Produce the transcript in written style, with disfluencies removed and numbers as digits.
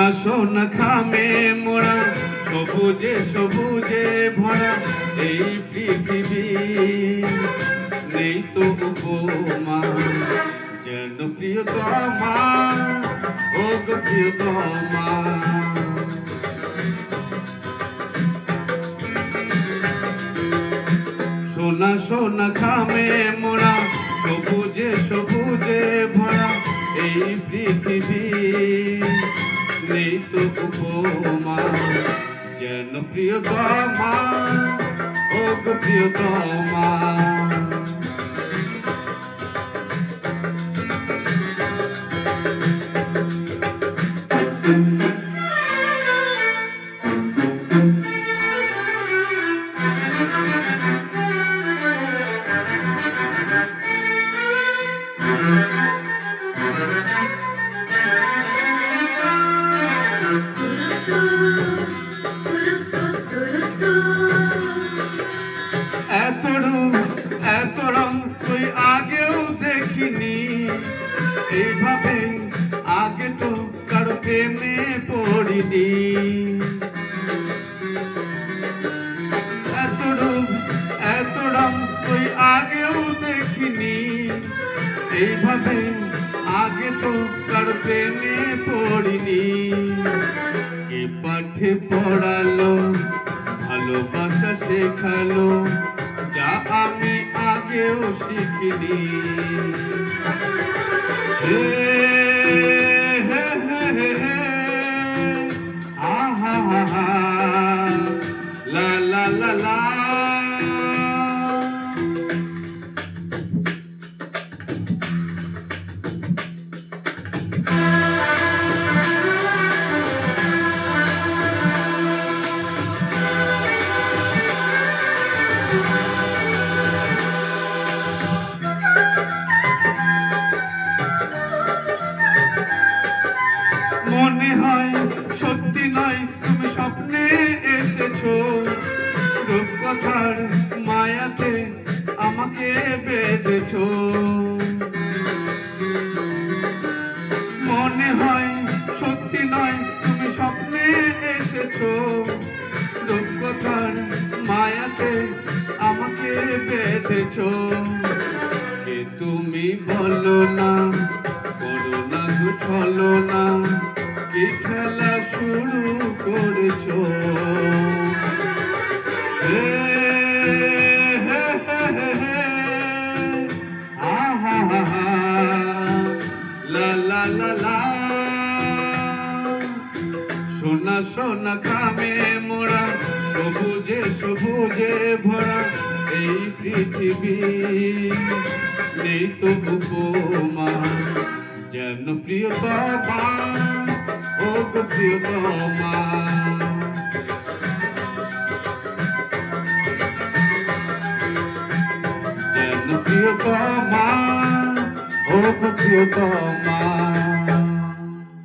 সোনা সোনা খামে মোরা সবুজে সবুজে ভরা এই পৃথিবী নেই তো উপমা যেন প্রিয়তমা ও গো প্রিয়তমা সোনা সোনা খামে মোরা সবুজে সবুজে ভরা এই পৃথিবী নেই তো উপমা যেন প্রিয়তমা ও গো প্রিয়তমা এত রূপ এত রং তুই আগেও দেখিনি এইভাবে আগে তো কারো প্রেমে পড়িনি এত রূপ এত রং তুই আগেও দেখিনি এইভাবে আগে তো কারো প্রেমে পড়িনি কে পাঠে পড়ালো ভালোবাসা শেখালো যা আমি আগেও শিখিনি হে হে হে হে হে আহা হা হা লা লা লা লা মনে হয় সত্যি নয় তুমি স্বপ্নে এসেছো রূপকথার মায়াতে আমাকে বেঁধেছো মনে হয় সত্যি নয় তুমি স্বপ্নে এসেছো রূপকথার মায়াতে আমাকে বেঁধেছো কে তুমি বলো না করো না ছলো না কি খেলা শুরু করেছো হে হে হে হে হে আহা হা হা লা লা লা লা সোনা সোনা খামে মোরা সবুজে সবুজে ভরা এই পৃথিবী নেই তো উপমা যেন প্রিয়তমা ও গো প্রিয়তমা যেন প্রিয়তমা ও গো প্রিয়তমা